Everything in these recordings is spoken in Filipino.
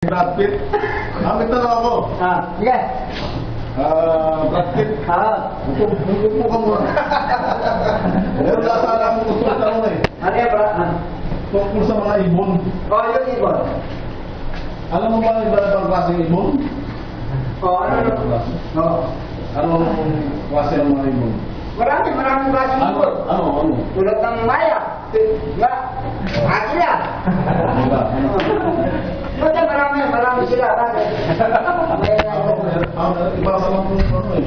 Brad Pitt. May tanong ako. Sige. Brad Pitt. Upo ka muna. Meron na sana akong gusto na tanong eh. Ano yan, Brad? Tungkol sa mga ibon. Yung ibon. Alam mo ba iba-ibang klaseng ibon? Anong klase ng mga ibon? Maraming klaseng ibon. Ano? Tulad ng maya. Akila. Basta marami sila. Iba sa lang kung ano eh.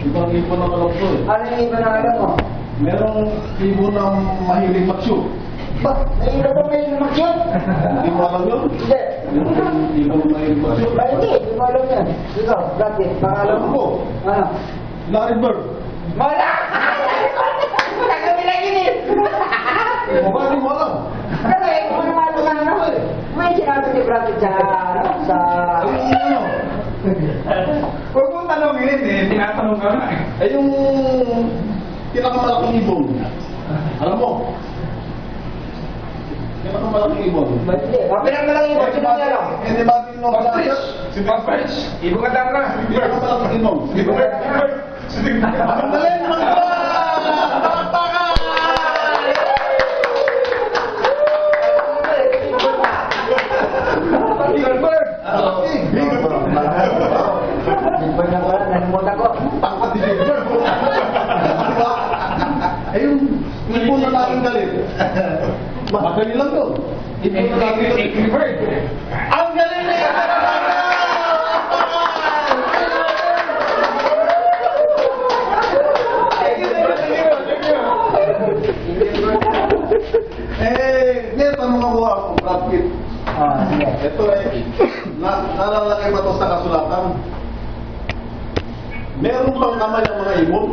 Ibang ibon na alam ko eh. Ano yung ibon na alam mo? Merong ibon na mahilig mag-shoot. Nahihirap ba may lumakyat? Hindi mo alam yun? Hindi. Ibon na mahilig mag-shoot. Hindi mo alam yan. Ikaw, dati, baka alam Alam mo. ko. Ano? Larry Bird. Wala! Nagsabi lang yun eh! Bakit hindi mo alam? Kasi, kung ano nga lumahan ako eh. May sinabi ni Brad Pitt sa... Ano? Huwag mong tanongin eh, tinatanong ka na eh. Eh yung pinakamalaking ibon. Alam mo? Pinakamalaking ibon. Hindi, pinagmalang ibon, sino niya lang? Hindi ba din mo Pag-French! Si Pag-French! Ibong ka tanga! pinakamalaking ibon? Ibong ka tanga! Ang galing naman ko! Eagle bird! Ibon na pala, nalimutan ko. Tangkat di Silver. Diba? Eh yung ibon na laging galit. Magaling lang to. Ibon na laging galit. Eagle bird! Ang galing na yan! May tanong ako Brad Pitt. Sige. Ito nalalagay ba ito sa kasulatan? Meron bang kamay ang mga ibon?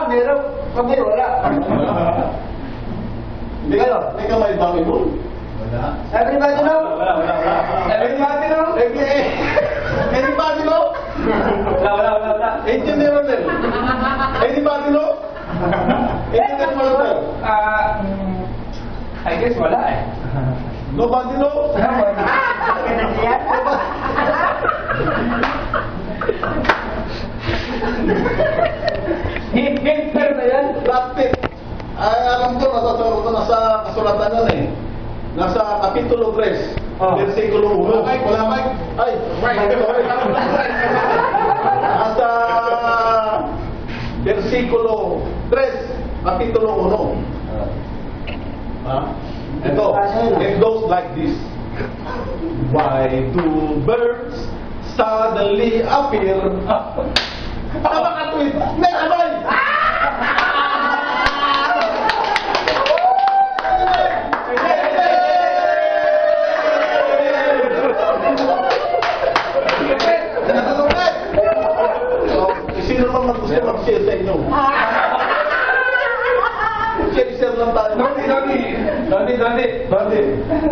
Meron. Kami wala. May kamay bang ibon? Wala. Everybody know? Everybody know? Anybody know? Wala. Engineer Ronel. Anybody know? Engineer Ronel. I guess wala eh. Nobody know? Hitler na yan? Brad Pitt. Ay, alam ko, nasa kasulatan yan eh. Nasa Kapitulo 3, versikulo 1. Wala mic. Ay, nasa versikulo 3, Kapitulo 1. Ito, it goes like this. Why do birds suddenly appear? Nakakatwid! May kamay! Sino naman gusto mag-share sa inyo? Share lang tayo. Dondi.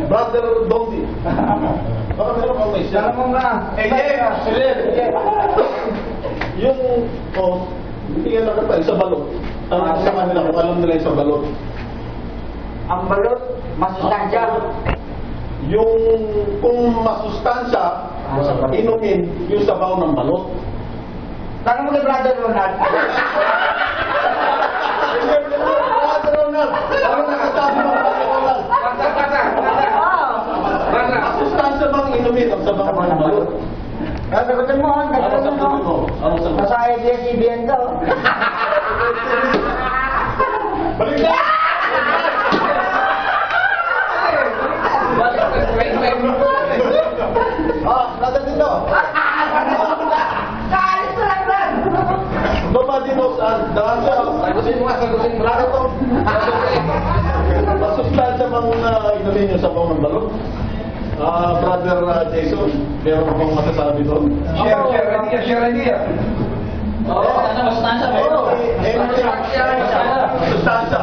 Brother Dondi. Baka meron kang may share. Alam mo nga. Yung, hindi yan nakapal, sa balot. Tanong sa kanila kung alam nila yung sa balot. Ang balot, masustansya. Yung, kung masustansya, inumin yung sabaw ng balot. Tanong mo kay Brother Ronald. Brother Ronald! Ano nakasabi ng Brother Ronald? Masustansya bang inumin ang sabaw ng balot? Sagutin mo, Ano sabihin mo? Ano sabihin mo? nasa ABS-CBN ka. Balik na! Brother dito! Kaalis ko lang, Brad. Nobody knows the answer. Sagutin mo. Brother to. Masustansya bang inumin yung sabaw ng balot? Brother Jason, meron ka bang masasabi doon? Share idea. Sustansya.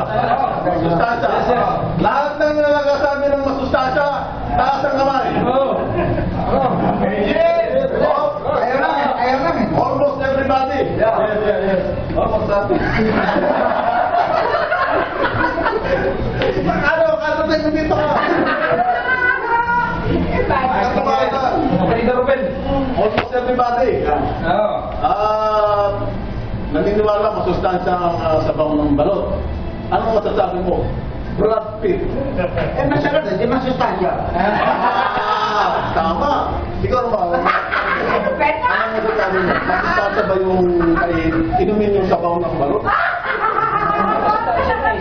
Lahat ng nagsasabi ng masustansya, taas ang kamay. Ayaw na. Almost everybody. Yes. Almost everybody. Ano, dito ka. everybody. Oo. Naniniwala masustansya ang sabaw ng balot. Anong masasabi mo? Brad Pitt. Masarap din, di masustansya. Tama. Ikaw naman. Anong masasabi mo? Masustansya ba yung inumin yung sabaw ng balot?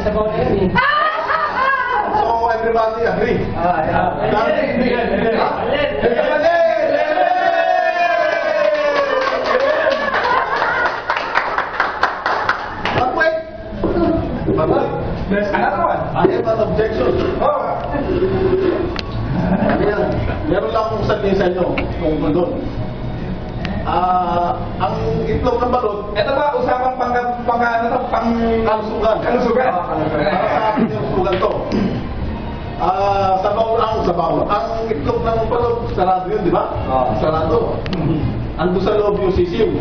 Sabaw na yun eh. So everybody agree? There's another one. I have an objection. Meron lang akong sabihin sa inyo tungkol doon. Ang itlog ng balot, Ito ba, usapang kalusugan. kalusugan? Para sa akin yung sugan to. Sabaw. Ang itlog ng balot, sarado yun, di ba? Sarado. Ando sa loob yung sisiw.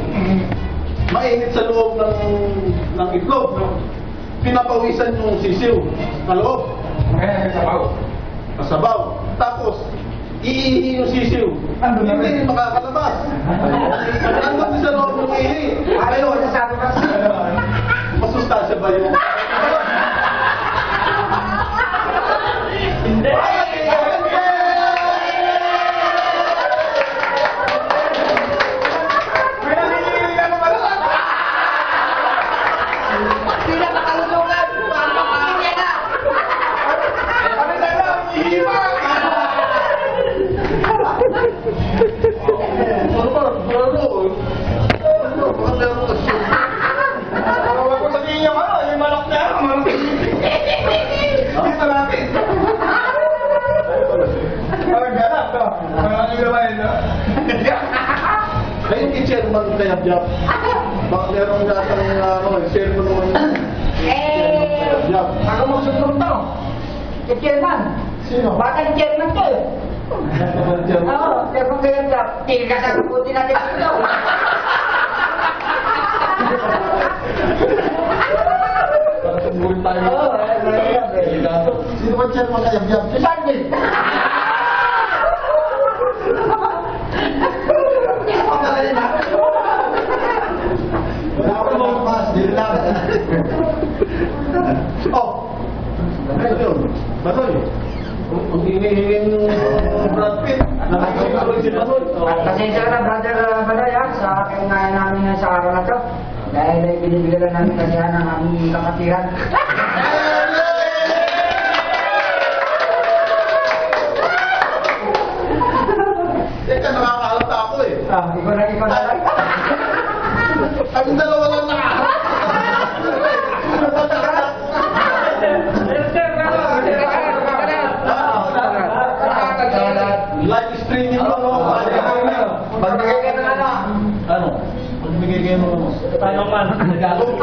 Mainit sa loob ng itlog. Pinapawisan yung sisiw sa loob. Sabaw. Masabaw. Tapos, iihi yung sisiw. Ando na Hindi makakalabas. Andun din sa loob ng ihi. Ayaw, masasabi ka siya. Masustansya ba yung... Hindi. Sila makalusugan. Hindi na. Huwag ko sabihin yung yung manok niya. Dito natin. Parang ganap to. Parang yung gawin, no? Kayo yung chairman kaya Jab. Baka meron yatang share mo naman. Jab. Ako magsusunod to. Si Chairman. Sino? Baka ni Chairman to eh. Oo, Chairman kaya siya. Tingin ka sa kaputi natin dito. Tungguin tayo. Oo, Sino ba chairman kaya Jab? si Sandy. Wala ko naman mas. Dito lang. Oh! Ano yun? Batoy. Kung hinihingi ng Brad Pitt, nakikita rin si Batoy. Pasensya ka na, brother Baloy, sa aking namin sa araw na to. Dahil binibigyan lang namin kasi ng aming kapatiran. Teka, nakakahalata ako eh. Ikaw na lang. Ang dalawa lang nakahalata. Live streaming mo mo. Magbigay ka ng ano? Ano? Magbigay kayo ng ano? Tanong man. Tagalog?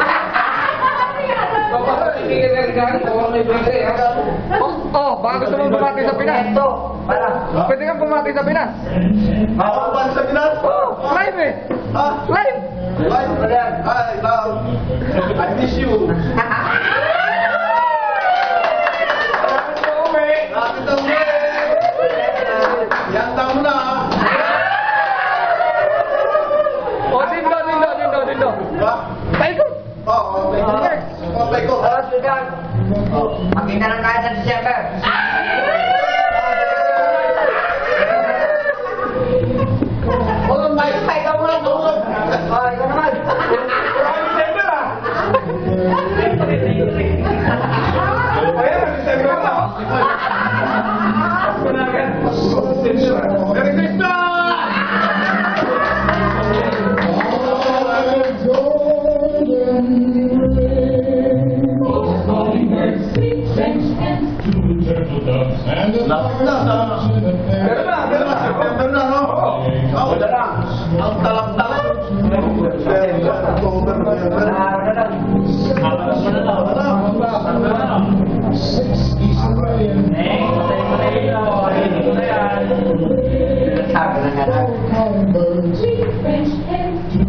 Baka gusto mong bumati sa Pinas. Ito, pala. Pwede kang bumati sa Pinas. Makakupan sa Pinas? Live eh. Ha? Live. Live? Hi, love. I miss you. Lapit ang uwi. Yan taon na. O, dindo. Ha? Paikot. Oo, paikot. Sudan. Makita lang tayo sa December. Ikaw mo lang. Ikaw naman. Merry Christmas! Lapit na sa... Meron na. September na, no? Oo, wala na. Ang talak-talak. October, November.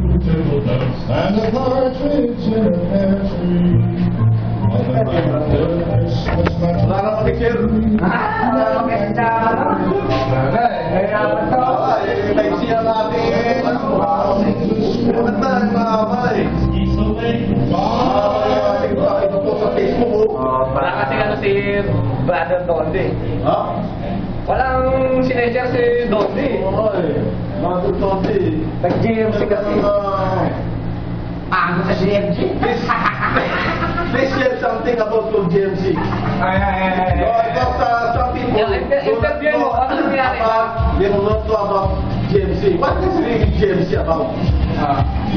And a partridge in a pear tree. On the ground there was much Wala na pag-share. Maganda. Naisiyan natin. Dondi. Ha? Walang sineshare si Dondi. Oy, mga tutote. Nag-GMC kasi. Ano sa GMC? Please share something about your GMC. No, about some people Interview mo, ano nangyari? They don't know about GMC. What is really GMC about?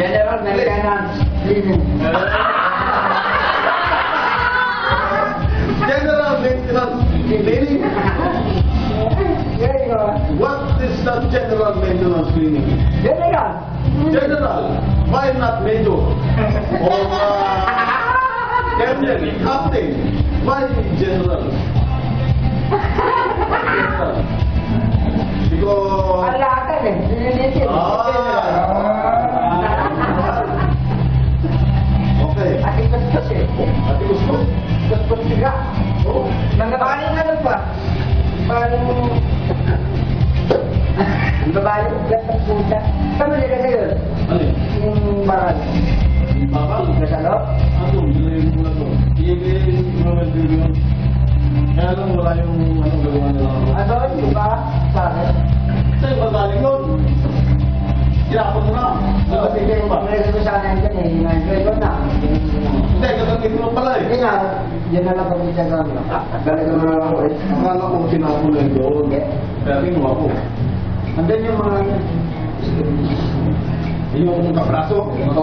General Maintenance Cleaning. General maintenance cleaning. What is the general maintenance cleaning? General. General. Why not major? Or captain, captain. Why general? Because Alakan eh. Nililitin. okay. Ating kuskus eh. Ati gusto? Kuskus juga. Oh. Paling ano pa? Paling... Babae, gatang puta. Saan mo nila kayo? Ano yun? Yung baral. Bakal? Nasa loob? Ano? Bilhin mo na to. I-bilhin mo na yun. Kaya lang wala yung anong gagawa nila. Ano? Yung ba? Sa akin? Sa'yo ba galing yun? Kinapon mo na. Nagasitin mo ba? Nilagay ko sana yun eh. Nilagay ko na. Hindi, gagamitin mo pala eh. Hindi nga. Yan na lang kami sa gano'n. Galing ko na lang ako eh. Akala ko kinapon na yun doon. Hindi. Kaya kinuha ko. Andun yung mga... Yung kapraso, yung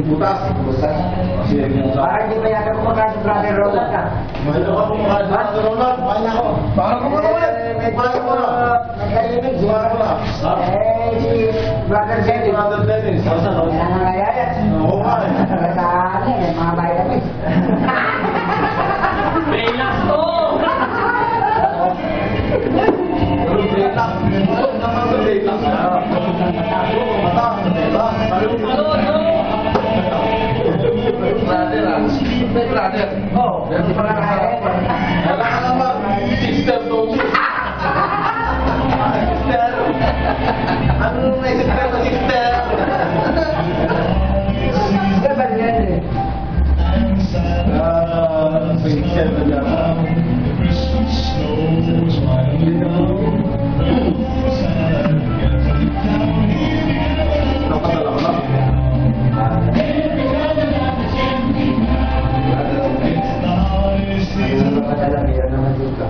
butas. Butas. Kasi yung sa... Parang di ba yata kumakain si Brother Roland ka? Mahal ako kumakain sa Brother Roland. Mahal ako. Mahal ako naman. Mahal ko na. Nagkalimig. Mahal ko na. Ha? Eh, si Brother Si Dennis. Brother Dennis. Saan no? Kaya nangayayat. Oo nga eh. Sa ano eh, mga vitamins. Relax to! Relax. Naman sa relax. Mata. Relax. Brother ah. Brother. Oh, di pa nakakain. Kailangan naman. Sister to. Sister. Ano may sister na sister? Kaya ba yan eh? Sister na dyan. Christmas snow is Napadala ko na. Ayun naman padala, mayroon naman dito.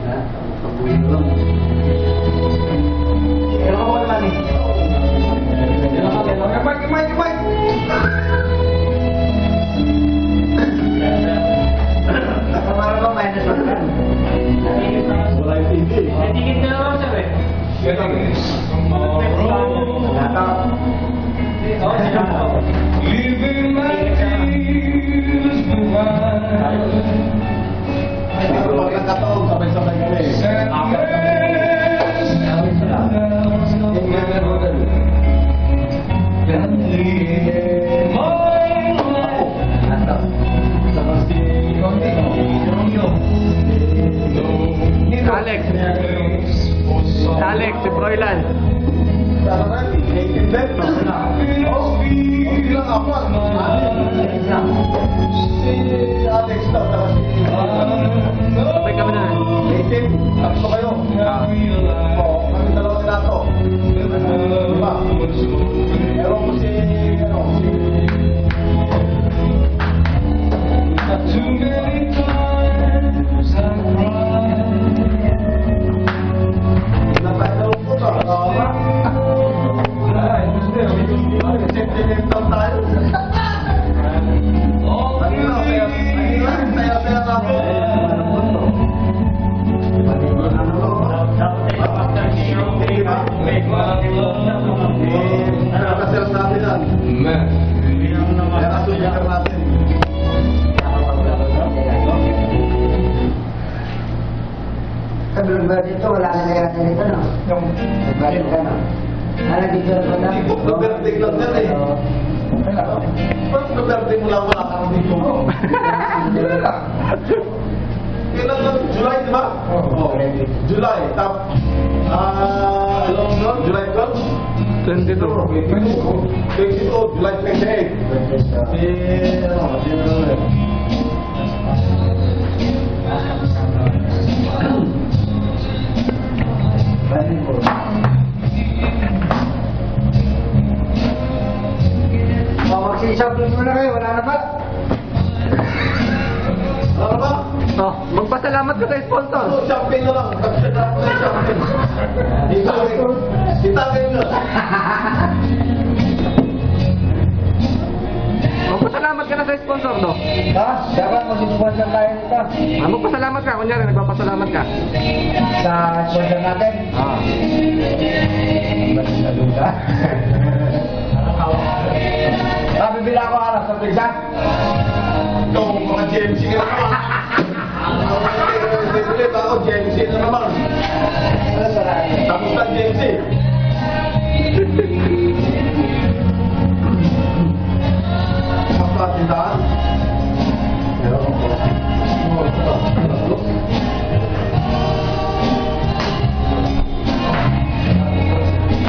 Ha? Pag-uwi ko lang. Pero ako naman eh. Kapamaran ko, minus 1 lang. Wala yung TV. Tingin ka naman siya eh. Laptop. Pero pag nagkataon, sabay-sabay kami. Alex. Alex, si Froilan. Sana rin, 18 bet. Oh, okay lang ako. Si Alex daw, saka si... Sabay kami na. 18, tatlo kayo. Oo, kami dalawa ni Nato. Diba? Meron ko si... Ano, si... Napadaw ko to. Oo ba? Sentimental tayo. Kanina, saya na ako. Nakasales natin yan. Kaya nasulikan natin. Sa Bloomberg dito, wala na kaya natin dito, no? Nagbalik ka, no? Nalagigil ko na. Birthday lang yan eh. Pag birthday mo lang wala kang dito. Kailan lang? July, di ba? Oo. July. Alam mo nun? July 12? 22. 22, July 28. Si, ano, si, Balik po. Magsisabot muna kayo, wala na ba? Ano ba? Oh, magpasalamat ka kay sponsor. Ano, champion na lang. Pagsadap na yung champion. Itagay na. Magpasalamat ka na sa sponsor, no? Ha? Dapat mag-sponsor tayo nito. Magpasalamat ka. Kunyari, nagpapasalamat ka. Sa sponsor natin. Ah. Ba't na duda? Bibila ako alas sa pizza. Ito, mga GMC ka naman. Bibili ba ako GMC na naman? Ano sa natin? Tapos na GMC. Mapatindahan?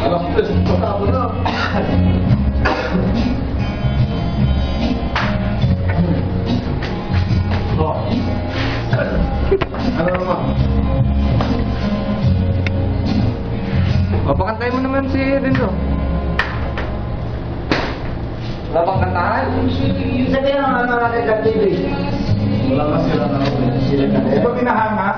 Alas 3, patabo na. Oh. Ano naman? O, pakantay mo naman si Renzo. Wala bang kantahan? Sabihin ang ano natin sa TV. Wala ka sila na ako. Sila na Ito pinahanga.